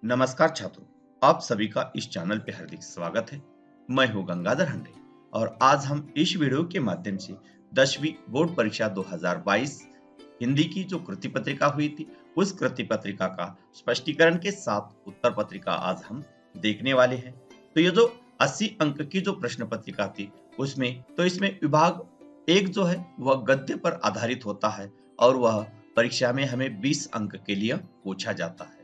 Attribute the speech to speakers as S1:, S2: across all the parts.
S1: नमस्कार छात्रों, आप सभी का इस चैनल पे हार्दिक स्वागत है। मैं हूं गंगाधर हंडे और आज हम इस वीडियो के माध्यम से 10वीं बोर्ड परीक्षा 2022 हिंदी की जो कृति पत्रिका हुई थी, उस कृति पत्रिका का स्पष्टीकरण के साथ उत्तर पत्रिका आज हम देखने वाले हैं। तो ये जो 80 अंक की जो प्रश्न पत्रिका थी, इसमें विभाग एक जो है वह गद्य पर आधारित होता है और वह परीक्षा में हमें 20 अंक के लिए पूछा जाता है।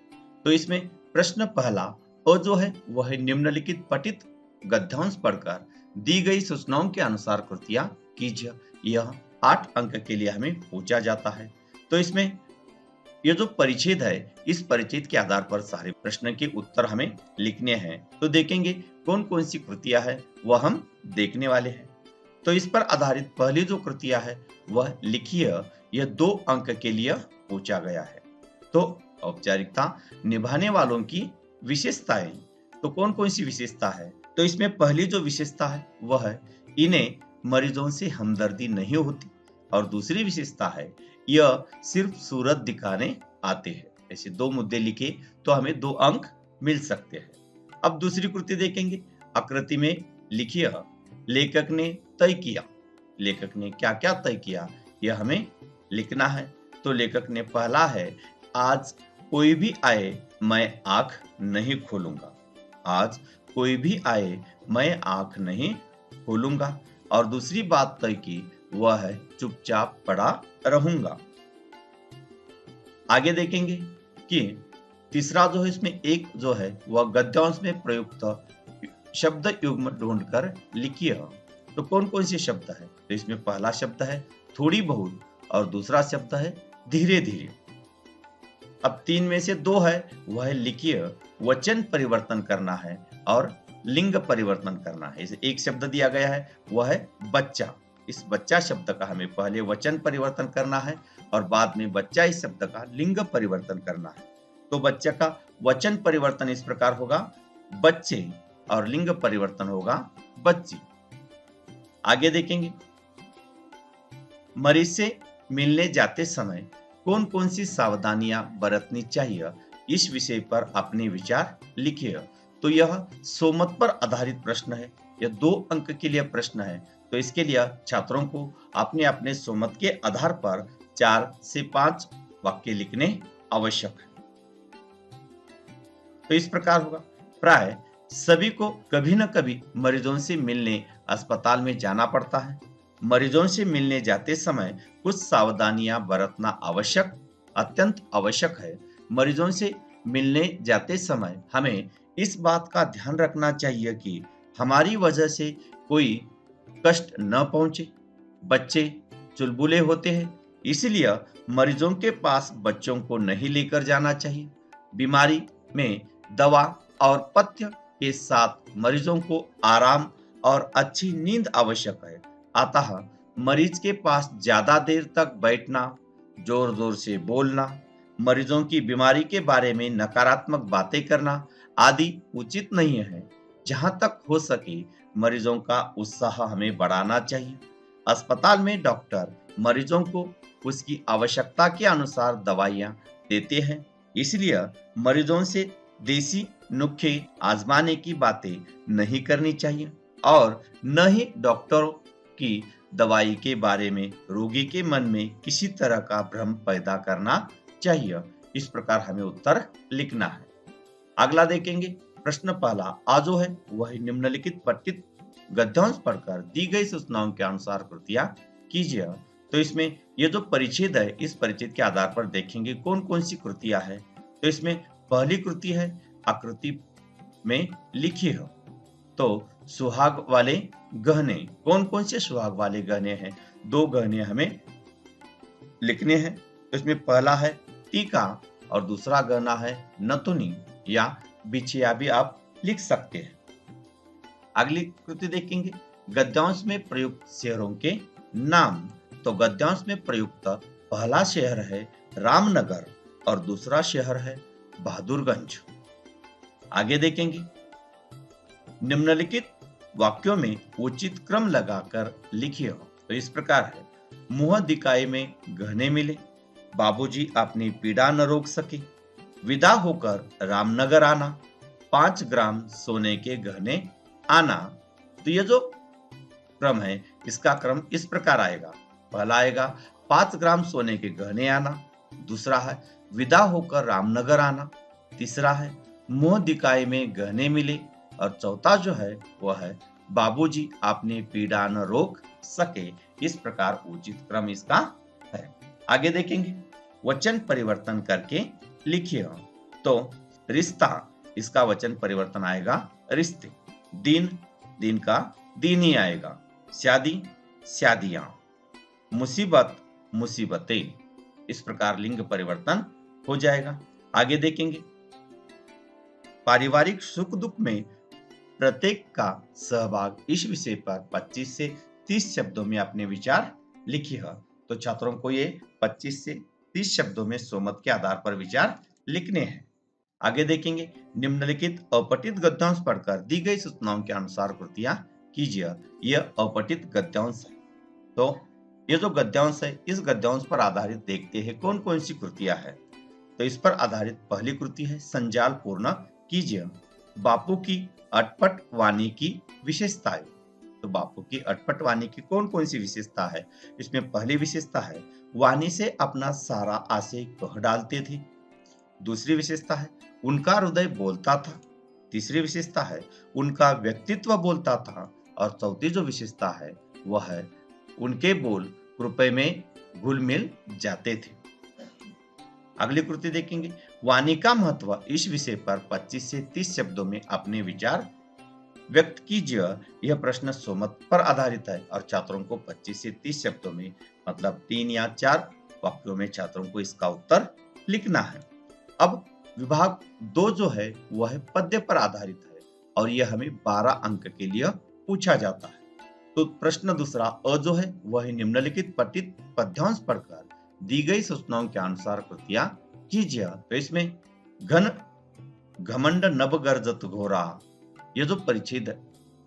S1: तो इसमें प्रश्न पहला और जो है वह है निम्नलिखित पठित गद्यांश पढ़कर दी गई सूचनाओं के अनुसार कृतियां कीजिए। यह 8 अंक के लिए हमें पूछा जाता है। तो इसमें ये जो परिच्छेद है, इस परिच्छेद के आधार पर सारे प्रश्न के उत्तर हमें लिखने हैं। तो देखेंगे कौन कौन सी कृतियां है वह हम देखने वाले हैं। तो इस पर आधारित पहली जो कृतियां है वह लिखिए, यह 2 अंक के लिए पूछा गया है। तो औपचारिकता निभाने वालों की विशेषताएं, तो कौन कौन सी विशेषता है? तो इसमें पहली जो विशेषता है वह है इन्हें मरीजों से हमदर्दी नहीं होती और दूसरी विशेषता है यह सिर्फ सूरत दिखाने आते हैं। ऐसे 2 मुद्दे लिखे तो हमें 2 अंक मिल सकते हैं। अब दूसरी कृति देखेंगे। आकृति में लिखिए लेखक ने तय किया। लेखक ने क्या क्या तय किया यह हमें लिखना है। तो लेखक ने पहला है आज कोई भी आए मैं आंख नहीं खोलूंगा। आज कोई भी आए मैं आंख नहीं खोलूंगा। और दूसरी बात तय की वह है चुपचाप पड़ा रहूंगा। आगे देखेंगे कि तीसरा जो है इसमें एक जो है वह गद्यांश में प्रयुक्त शब्द युग्म ढूंढकर लिखिए। तो कौन कौन से शब्द है? तो इसमें पहला शब्द है थोड़ी बहुत और दूसरा शब्द है धीरे धीरे। अब 3 में से 2 है वह लिखिए वचन परिवर्तन करना है और लिंग परिवर्तन करना है। इसे एक शब्द दिया गया है वह है बच्चा। इस बच्चा शब्द का हमें पहले वचन परिवर्तन करना है और बाद में बच्चा इस शब्द का लिंग परिवर्तन करना है। तो बच्चा का वचन परिवर्तन इस प्रकार होगा बच्चे और लिंग परिवर्तन होगा बच्ची। आगे देखेंगे मरीज से मिलने जाते समय कौन कौन सी सावधानियां बरतनी चाहिए, इस विषय पर अपने विचार लिखिए। तो यह सोमत पर आधारित प्रश्न है। यह 2 अंक के लिए प्रश्न है। तो इसके लिए छात्रों को अपने अपने सोमत के आधार पर 4 से 5 वाक्य लिखने आवश्यक है। तो इस प्रकार होगा प्राय सभी को कभी न कभी मरीजों से मिलने अस्पताल में जाना पड़ता है। मरीजों से मिलने जाते समय कुछ सावधानियां बरतना आवश्यक, अत्यंत आवश्यक है। मरीजों से मिलने जाते समय हमें इस बात का ध्यान रखना चाहिए कि हमारी वजह से कोई कष्ट न पहुंचे। बच्चे चुलबुले होते हैं, इसलिए मरीजों के पास बच्चों को नहीं लेकर जाना चाहिए। बीमारी में दवा और पथ्य के साथ मरीजों को आराम और अच्छी नींद आवश्यक है। अतः मरीज के पास ज्यादा देर तक बैठना, जोर जोर से बोलना, मरीजों की बीमारी के बारे में नकारात्मक बातें करना आदि उचित नहीं है। जहां तक हो सके मरीजों का उत्साह हमें बढ़ाना चाहिए। अस्पताल में डॉक्टर मरीजों को उसकी आवश्यकता के अनुसार दवाइयां देते हैं, इसलिए मरीजों से देसी नुस्खे आजमाने की बातें नहीं करनी चाहिए और न ही डॉक्टरों की दवाई के बारे में रोगी के मन में किसी तरह का भ्रम पैदा करना चाहिए। इस प्रकार हमें उत्तर लिखना है। अगला देखेंगे प्रश्न पहला आ जो है वह निम्नलिखित पठित गद्यांश पढ़कर दी गई सूचनाओं के अनुसार कृतियां कीजिए। तो इसमें ये जो परिच्छेद है, इस परिच्छेद के आधार पर देखेंगे कौन कौन सी कृतियां है। तो इसमें पहली कृति है आकृति में लिखी है। तो सुहाग वाले गहने, कौन कौन से सुहाग वाले गहने हैं? 2 गहने हमें लिखने हैं। तो इसमें पहला है टीका और दूसरा गहना है नथुनी या बिछिया भी आप लिख सकते हैं। अगली कृति देखेंगे गद्यांश में प्रयुक्त शहरों के नाम। तो गद्यांश में प्रयुक्त पहला शहर है रामनगर और दूसरा शहर है बहादुरगंज। आगे देखेंगे निम्नलिखित वाक्यों में उचित क्रम लगाकर लिखिए। तो इस प्रकार है मुंह दिखाए में गहने मिले, बाबूजी अपनी पीड़ा न रोक सके, विदा होकर रामनगर आना, 5 ग्राम सोने के गहने आना। तो ये जो क्रम है, इसका क्रम इस प्रकार आएगा। पहला आएगा 5 ग्राम सोने के गहने आना, दूसरा है विदा होकर रामनगर आना, तीसरा है मुंह दिखाए में गहने मिले, और चौथा जो है वह है बाबूजी आपने पीड़ा न रोक सके। इस प्रकार उचित क्रम इसका है। आगे देखेंगे, वचन परिवर्तन करके लिखिए। तो रिश्ता, इसका वचन परिवर्तन आएगा रिश्ते। दिन, दिन का दिन ही आएगा। शादी, शादियां। मुसीबत, मुसीबतें। इस प्रकार लिंग परिवर्तन हो जाएगा। आगे देखेंगे, पारिवारिक सुख दुख में प्रत्येक का सहभाग, इस विषय पर 25 से 30 शब्दों में अपने विचार लिखिए। तो छात्रों को ये 25 से 30 शब्दों में स्वमत के आधार पर विचार लिखने हैं। आगे देखेंगे, निम्नलिखित अपठित गद्यांश पढ़कर दी गई सूचनाओं के अनुसार कृतियां कीजिए। यह अपठित गद्यांश है। तो ये जो गद्यांश है, इस गद्यांश पर आधारित देखते हैं कौन कौन सी कृतियां हैं। तो इस पर आधारित पहली कृति है संजाल पूर्ण कीजिए। बापू की अटपट वाणी की विशेषताएं। तो बापू की अटपट वाणी की कौन कौन सी विशेषता है। इसमें पहली विशेषता है वाणी से अपना सारा आशय कह डालते थे। दूसरी विशेषता है उनका हृदय बोलता था। तीसरी विशेषता है उनका व्यक्तित्व बोलता था। और चौथी जो विशेषता है वह है उनके बोल रुपए में घुल मिल जाते थे। अगली कृति देखेंगे, वाणी का महत्व, इस विषय पर 25 से 30 शब्दों में अपने विचार व्यक्त कीजिए। यह प्रश्न स्वमत पर आधारित है और छात्रों को 25 से 30 शब्दों में, मतलब 3 या 4 वाक्यों में छात्रों को इसका उत्तर लिखना है। अब विभाग 2 जो है वह है पद्य पर आधारित है और यह हमें 12 अंक के लिए पूछा जाता है। तो प्रश्न दूसरा अ जो है वह निम्नलिखित पठित पद्यांश पढ़कर दी गई सूचनाओं के अनुसार कृतियां कीजिए। तो इसमें घन घमंड नभ गर्जत घोरा, ये जो परिच्छेद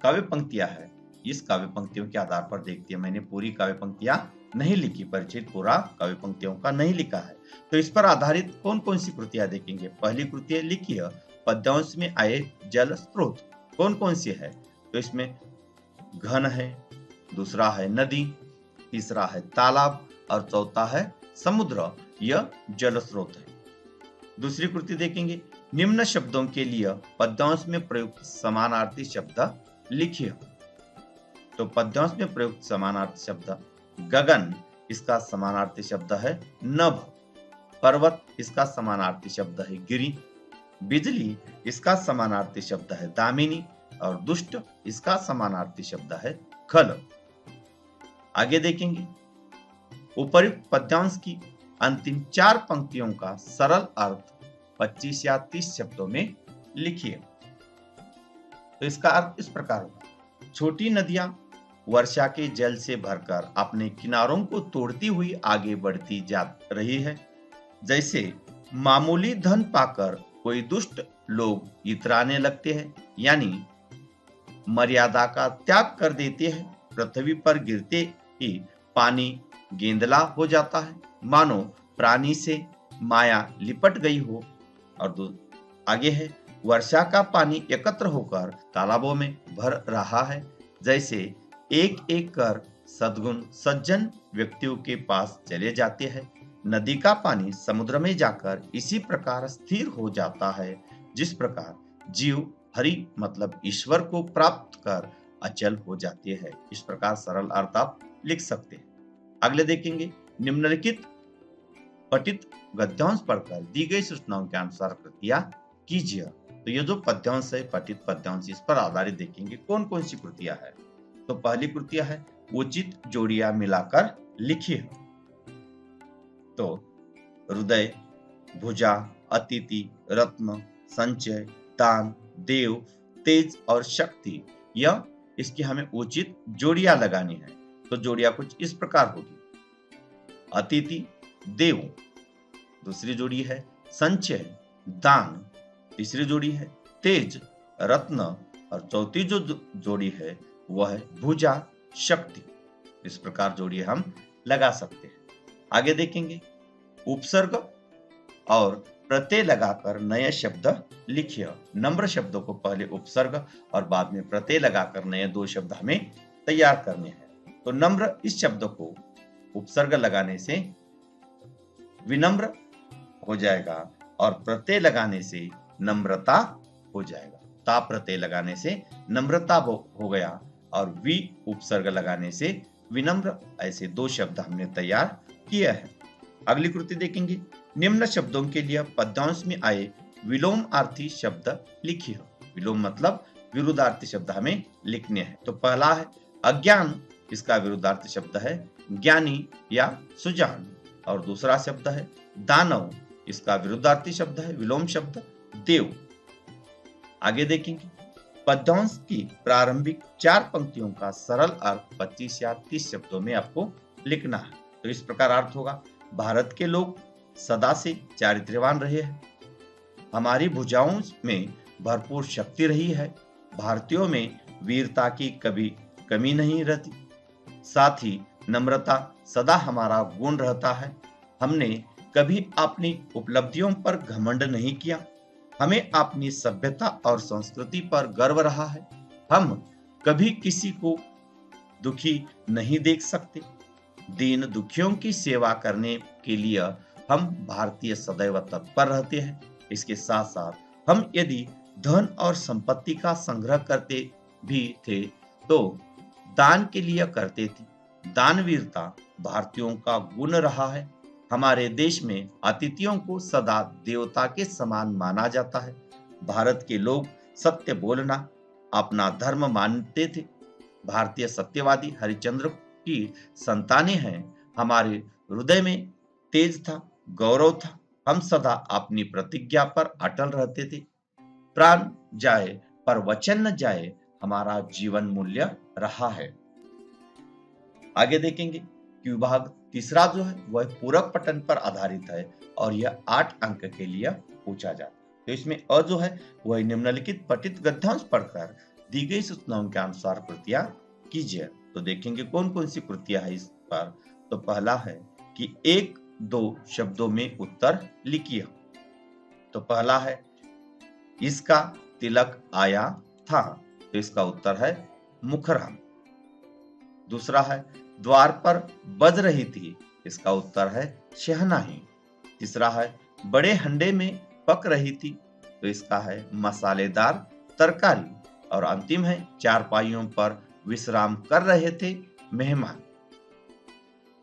S1: काव्य पंक्तियां है, इस काव्य पंक्तियों के आधार पर देखते हैं। मैंने पूरी काव्य पंक्तियां नहीं लिखी, परिच्छेद पूरा काव्य पंक्तियों का नहीं लिखा है। तो इस पर आधारित कौन कौन सी कृतियां देखेंगे। पहली कृति लिखिए पद्यांश में आए जल स्रोत कौन कौन सी है। तो इसमें घन है, दूसरा है नदी, तीसरा है तालाब और चौथा है समुद्र। यह जल स्रोत है। दूसरी कृति देखेंगे, निम्न शब्दों के लिए पद्यांश में प्रयुक्त समानार्थी शब्द लिखिए। तो पद्यांश में प्रयुक्त समानार्थी शब्द गगन, इसका समानार्थी शब्द है नभ। पर्वत, इसका समानार्थी शब्द है गिरि। बिजली, इसका समानार्थी शब्द है दामिनी। और दुष्ट, इसका समानार्थी शब्द है खल। आगे देखेंगे, उपर्युक्त पद्यांश की अंतिम 4 पंक्तियों का सरल अर्थ 25 या 30 शब्दों में लिखिए। तो इसका अर्थ इस प्रकार होगा, छोटी नदियां वर्षा के जल से भरकर अपने किनारों को तोड़ती हुई आगे बढ़ती जा रही है। जैसे मामूली धन पाकर कोई दुष्ट लोग इतराने लगते हैं, यानी मर्यादा का त्याग कर देते हैं। पृथ्वी पर गिरते ही पानी गेंदला हो जाता है, मानो प्राणी से माया लिपट गई हो। और आगे है, वर्षा का पानी एकत्र होकर तालाबों में भर रहा है। जैसे एक एक कर सद्गुण सज्जन व्यक्तियों के पास चले जाते हैं, नदी का पानी समुद्र में जाकर इसी प्रकार स्थिर हो जाता है, जिस प्रकार जीव हरि मतलब ईश्वर को प्राप्त कर अचल हो जाते हैं। इस प्रकार सरल अर्थ आप लिख सकते हैं। अगले देखेंगे, निम्नलिखित पठित गद्यांश पढ़कर दी गई सूचनाओं के अनुसार कृतियां कीजिए। तो ये जो पद्यांश है, पठित पद्यांश, इस पर आधारित देखेंगे कौन कौन सी कृतियां है। तो पहली कृतियां है उचित जोड़ियां मिलाकर लिखिए। तो हृदय, भुजा, अतिथि, रत्न, संचय, दान, देव, तेज और शक्ति, यह इसकी हमें उचित जोड़ियां लगानी है। तो जोड़ियां कुछ इस प्रकार होगी, अतिथि, देव, दूसरी जोड़ी है संचय, दान, तीसरी जोड़ी है तेज, रत्न और चौथी जो जोड़ी है वह है भुजा, शक्ति। इस प्रकार जोड़ी हम लगा सकते हैं। आगे देखेंगे, उपसर्ग और प्रत्यय लगाकर नए शब्द लिखिए। नम्र शब्दों को पहले उपसर्ग और बाद में प्रत्यय लगाकर नए दो शब्द हमें तैयार करने हैं। तो नम्र इस शब्द को उपसर्ग लगाने से विनम्र हो जाएगा और प्रत्यय लगाने से नम्रता हो जाएगा। ता प्रत्यय लगाने से नम्रता हो गया और वी उपसर्ग लगाने से विनम्र। ऐसे दो शब्द हमने तैयार किया है। अगली कृति देखेंगे। निम्न शब्दों के लिए पद्यांश में आए विलोमार्थी शब्द लिखिए। विलोम मतलब विरुद्धार्थी शब्द हमें लिखने हैं। तो पहला है अज्ञान, इसका विरुद्धार्थी शब्द है ज्ञानी या सुजान। और दूसरा शब्द है दानव, इसका विरुद्धार्थी शब्द है विलोम शब्द देव। आगे देखेंगे। पद्यांश की प्रारंभिक 4 पंक्तियों का सरल अर्थ 25 या 30 शब्दों में आपको लिखना है। तो इस प्रकार अर्थ होगा। भारत के लोग सदा से चारित्र्यवान रहे हैं। हमारी भुजाओं में भरपूर शक्ति रही है। भारतीयों में वीरता की कभी कमी नहीं रहती। साथ ही नम्रता सदा हमारा गुण रहता है। हमने कभी अपनी उपलब्धियों पर घमंड नहीं किया। हमें अपनी सभ्यता और संस्कृति पर गर्व रहा है। हम कभी किसी को दुखी नहीं देख सकते। दीन दुखियों की सेवा करने के लिए हम भारतीय सदैव तत्पर रहते हैं। इसके साथ साथ हम यदि धन और संपत्ति का संग्रह करते भी थे तो दान के लिए करते थे। दानवीरता भारतीयों का गुण रहा है। हमारे देश में अतिथियों को सदा देवता के समान माना जाता है। भारत के लोग सत्य बोलना अपना धर्म मानते थे। भारतीय सत्यवादी हरिश्चंद्र की संतानें हैं। हमारे हृदय में तेज था, गौरव था। हम सदा अपनी प्रतिज्ञा पर अटल रहते थे। प्राण जाए पर वचन न जाए, हमारा जीवन मूल्य रहा है। आगे देखेंगे कि विभाग तीसरा जो है वह पूरक पठन पर आधारित है और यह 8 अंक के लिए पूछा जाता है। तो इसमें अ जो है वह निम्नलिखित पठित गद्यांश पढ़कर दी गई सूचनाओं के अनुसार कृतियां कीजिए। तो देखेंगे कौन कौन सी कृतियां है इस पर। तो पहला है कि 1-2 शब्दों में उत्तर लिखिए। तो पहला है इसका तिलक आया था। तो इसका उत्तर है मुखराम। दूसरा है द्वार पर बज रही थी। इसका उत्तर है शहनाई। तीसरा है बड़े हंडे में पक रही थी। तो इसका है मसालेदार तरकारी। और अंतिम है चारपाइयों पर विश्राम कर रहे थे मेहमान।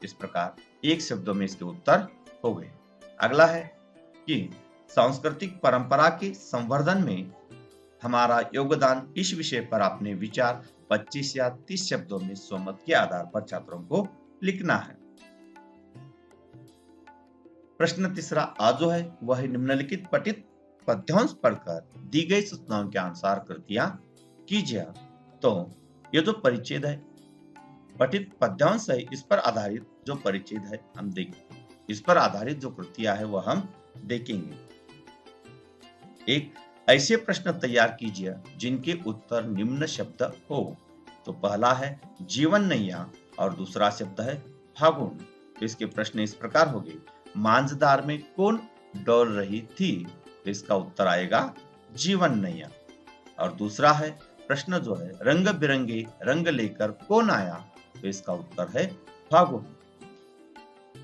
S1: इस प्रकार एक शब्दों में इसके उत्तर हो गए। अगला है कि सांस्कृतिक परंपरा के संवर्धन में हमारा योगदान, इस विषय पर अपने विचार 25 या 30 शब्दों में स्वमत के आधार पर छात्रों को लिखना है। प्रश्न तीसरा आज जो है वह निम्नलिखित पठित पद्यांश पढ़कर दी गई सूचनाओं के अनुसार कृतियां कीजिए। तो ये जो परिच्छेद है पठित पद्यांश है, इस पर आधारित जो परिच्छेद है हम देखेंगे। इस पर आधारित जो कृतियां है वह हम देखेंगे। एक ऐसे प्रश्न तैयार कीजिए जिनके उत्तर निम्न शब्द हो। तो पहला है जीवन नैया और दूसरा शब्द है फागुन। तो इसके प्रश्न इस प्रकार हो गए। मांझदार में कौन डोल रही थी। तो इसका उत्तर आएगा जीवन नैया। और दूसरा है प्रश्न जो है रंग बिरंगे रंग लेकर कौन आया। तो इसका उत्तर है फागुन।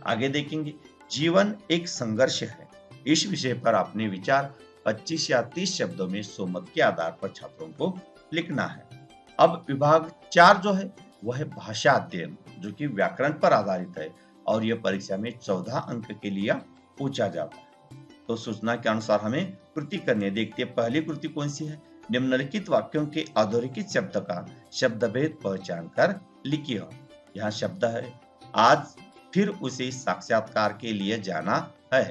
S1: आगे देखेंगे जीवन एक संघर्ष है। इस विषय पर अपने विचार 25 या 30 शब्दों में स्वमत के आधार पर छात्रों को लिखना है। अब विभाग 4 जो है वह है भाषा अध्ययन, जो कि व्याकरण पर आधारित है और यह परीक्षा में 14 अंक के लिए पूछा जाता है। तो सूचना के अनुसार हमें कृति करनी है। देखते हैं पहली कृति कौन सी है। निम्नलिखित वाक्यों के अधोरेखित शब्द का शब्द भेद पहचान कर लिखिए। यहाँ शब्द है आज फिर उसे साक्षात्कार के लिए जाना है।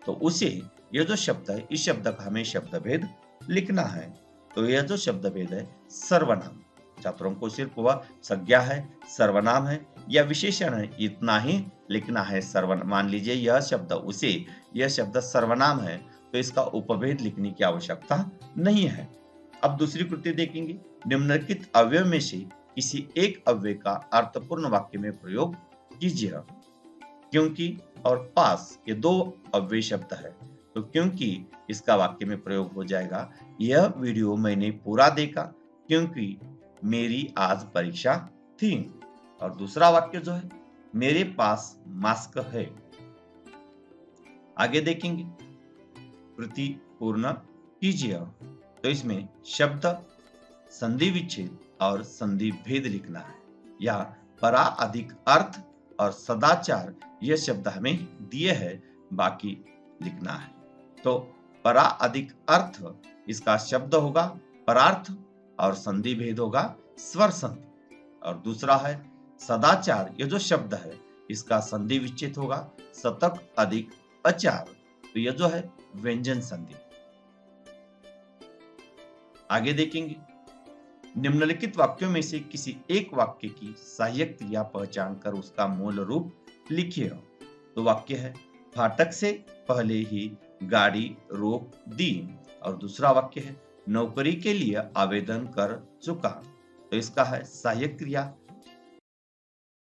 S1: तो उसे यह जो शब्द है इस शब्द का हमें शब्द भेद लिखना है। तो यह जो शब्द भेद है सर्वनाम। छात्रों को सिर्फ वह संज्ञा है, सर्वनाम है या विशेषण है, इतना ही लिखना है। सर्वनाम मान लीजिए यह शब्द उसे, यह शब्द सर्वनाम है तो इसका उपभेद लिखने की आवश्यकता नहीं है। अब दूसरी कृति देखेंगे। निम्नलिखित अव्यय में से किसी एक अव्यय का अर्थपूर्ण वाक्य में प्रयोग कीजिए। क्योंकि और पास ये दो अव्यय शब्द है। तो क्योंकि इसका वाक्य में प्रयोग हो जाएगा, यह वीडियो मैंने पूरा देखा क्योंकि मेरी आज परीक्षा थी। और दूसरा वाक्य जो है, मेरे पास मास्क है। आगे देखेंगे, प्रति पूर्ण कीजिए। तो इसमें शब्द, संधि विच्छेद और संधि भेद लिखना है। या परा अधिक अर्थ और सदाचार यह शब्द हमें दिए हैं, बाकी लिखना है। तो परा अधिक अर्थ इसका शब्द होगा परार्थ और संधि भेद होगा स्वर संधि। और दूसरा है सदाचार, ये जो शब्द है इसका संधि विच्छेद होगा शतक अधिक अचार, तो यह जो है व्यंजन संधि। आगे देखेंगे, निम्नलिखित वाक्यों में से किसी एक वाक्य की सहायक क्रिया पहचान कर उसका मूल रूप लिखिए। तो वाक्य है, फाटक से पहले ही गाड़ी रोक दी। और दूसरा वाक्य है, नौकरी के लिए आवेदन कर चुका। तो इसका है सहायक क्रिया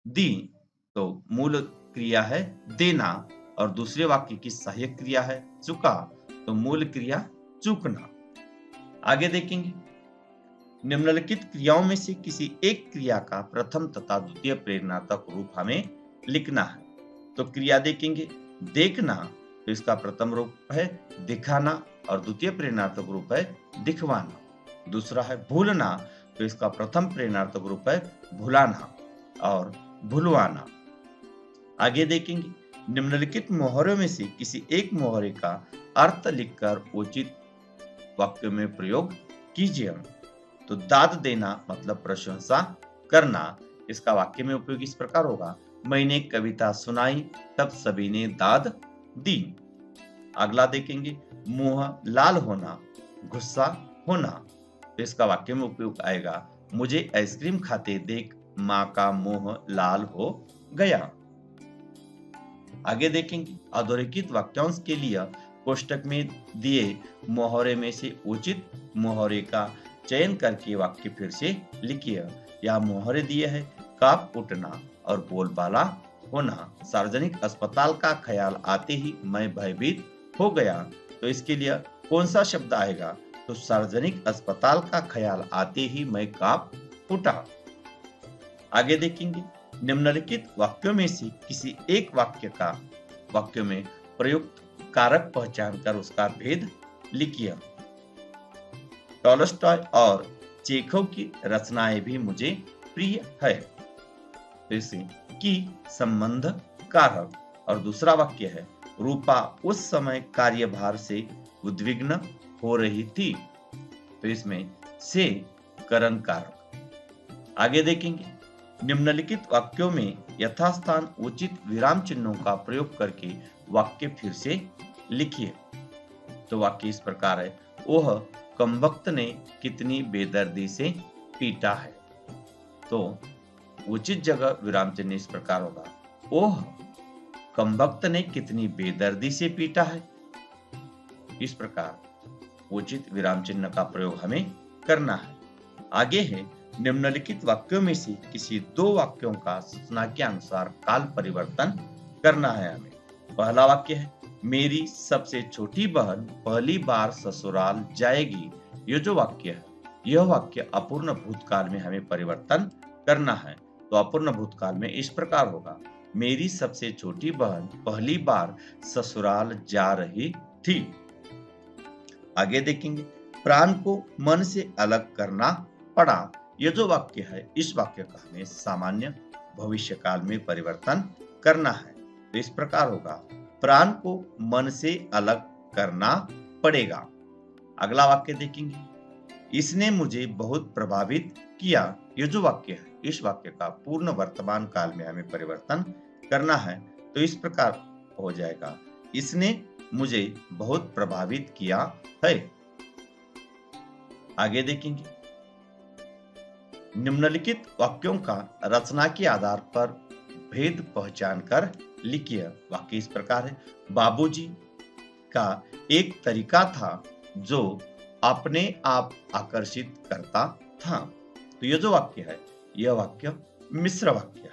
S1: दी, तो मूल क्रिया है देना। और दूसरे वाक्य की सहायक क्रिया है चुका, तो मूल क्रिया चूकना। आगे देखेंगे, निम्नलिखित क्रियाओं में से किसी एक क्रिया का प्रथम तथा द्वितीय प्रेरणात्मक रूप हमें लिखना है। तो क्रिया देखेंगे, देखना, तो इसका प्रथम रूप है दिखाना और द्वितीय प्रेरणात्मक रूप है दिखवाना। दूसरा है भूलना, तो इसका प्रथम प्रेरणात्मक रूप है भुलाना और भुलवाना। आगे देखेंगे, निम्नलिखित मोहरों में से किसी एक मोहरे का अर्थ लिखकर उचित वाक्य में प्रयोग कीजिए। तो दाद देना मतलब प्रशंसा करना, इसका वाक्य में उपयोग इस प्रकार होगा, मैंने कविता सुनाई तब सभी ने दाद दी। अगला देखेंगे, मुंह लाल होना, गुस्सा होना, तो इसका वाक्य में उपयोग आएगा, मुझे आइसक्रीम खाते देख माँ का मुंह लाल हो गया। आगे देखेंगे, अधोरेखित वाक्यांश के लिए कोष्टक में दिए मोहरे में से उचित मोहरे का चयन करके वाक्य फिर से लिखिए। यह मोहरे दिए है, कांप उठना और बोलबाला होना। सार्वजनिक अस्पताल का ख्याल आते ही मैं भयभीत हो गया। तो इसके लिए कौन सा शब्द आएगा? तो सार्वजनिक अस्पताल का ख्याल आते ही मैं कांप उठा। आगे देखेंगे, निम्नलिखित वाक्यों में से किसी एक वाक्य में प्रयुक्त कारक पहचान कर उसका भेद लिखिए। टॉलस्टॉय और चेखव की रचनाएं भी मुझे प्रिय है। जैसे कि संबंध कारक। और दूसरा वाक्य है, रूपा उस समय कार्यभार से उद्विग्न हो रही थी। तो इसमें से करण कारक। आगे देखेंगे, निम्नलिखित वाक्यों में यथास्थान उचित विराम चिन्हों का प्रयोग करके वाक्य फिर से लिखिए। तो वाक्य इस प्रकार है, ओह कमबख्त ने कितनी बेदर्दी से पीटा है। तो उचित जगह विराम चिन्ह इस प्रकार होगा, ओह कमबख्त ने कितनी बेदर्दी से पीटा है। इस प्रकार उचित विराम चिन्ह का प्रयोग हमें करना है। आगे है, निम्नलिखित वाक्यों में से किसी दो वाक्यों का सूचना के अनुसार काल परिवर्तन करना है हमें। पहला वाक्य है, मेरी सबसे छोटी बहन पहली बार ससुराल जाएगी। यह जो वाक्य है, यह वाक्य अपूर्ण भूतकाल में हमें परिवर्तन करना है। तो अपूर्ण भूतकाल में इस प्रकार होगा, मेरी सबसे छोटी बहन पहली बार ससुराल जा रही थी। आगे देखेंगे, प्राण को मन से अलग करना पड़ा। यह जो वाक्य है, इस वाक्य का हमें सामान्य भविष्य काल में परिवर्तन करना है। तो इस प्रकार होगा, प्राण को मन से अलग करना पड़ेगा। अगला वाक्य देखेंगे, इसने मुझे बहुत प्रभावित किया। यह जो वाक्य है, इस वाक्य का पूर्ण वर्तमान काल में हमें परिवर्तन करना है। तो इस प्रकार हो जाएगा, इसने मुझे बहुत प्रभावित किया है। आगे देखेंगे, निम्नलिखित वाक्यों का रचना के आधार पर भेद पहचान कर लिखिए। वाक्य इस प्रकार है, बाबूजी का एक तरीका था जो अपने आप आकर्षित करता था। तो यह जो वाक्य है, यह वाक्य मिश्र वाक्य है।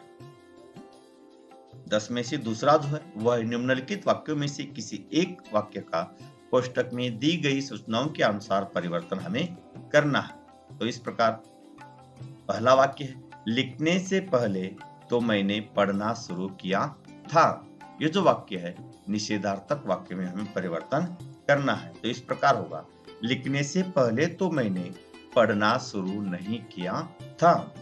S1: 10 में से दूसरा जो है वह निम्नलिखित वाक्यों में से किसी एक वाक्य का कोष्टक में दी गई सूचनाओं के अनुसार परिवर्तन हमें करना है। तो इस प्रकार पहला वाक्य है, लिखने से पहले तो मैंने पढ़ना शुरू किया था। ये जो वाक्य है निषेधार्थक वाक्य में हमें परिवर्तन करना है। तो इस प्रकार होगा, लिखने से पहले तो मैंने पढ़ना शुरू नहीं किया था।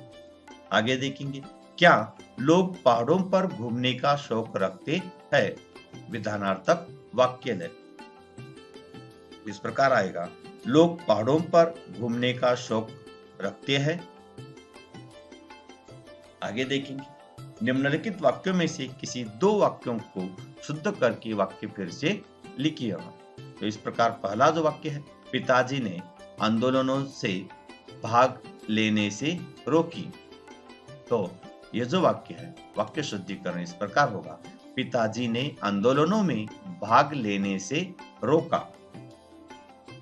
S1: आगे देखेंगे, क्या लोग पहाड़ों पर घूमने का शौक रखते हैं? विधानार्थक वाक्य है। इस प्रकार आएगा, लोग पहाड़ों पर घूमने का शौक रखते हैं। आगे देखेंगे, निम्नलिखित वाक्यों में से किसी दो वाक्यों को शुद्ध करके वाक्य फिर से लिखिए। तो इस प्रकार पहला जो वाक्य है, पिताजी ने आंदोलनों से भाग लेने से रोकी। तो यह जो वाक्य है वाक्य शुद्धिकरण इस प्रकार होगा, पिताजी ने आंदोलनों में भाग लेने से रोका।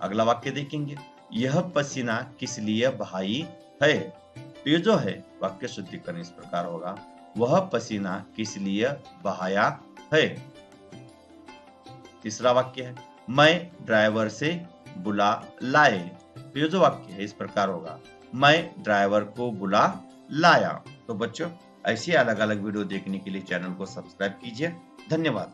S1: अगला वाक्य देखेंगे, यह पसीना किस लिए बहाई है? तो ये जो है वाक्य शुद्धिकरण इस प्रकार होगा, वह पसीना किस लिए बहाया है। तीसरा वाक्य है, मैं ड्राइवर से बुला लाए। तो ये जो वाक्य है इस प्रकार होगा, मैं ड्राइवर को बुला लाया। तो बच्चों, ऐसी अलग अलग वीडियो देखने के लिए चैनल को सब्सक्राइब कीजिए। धन्यवाद।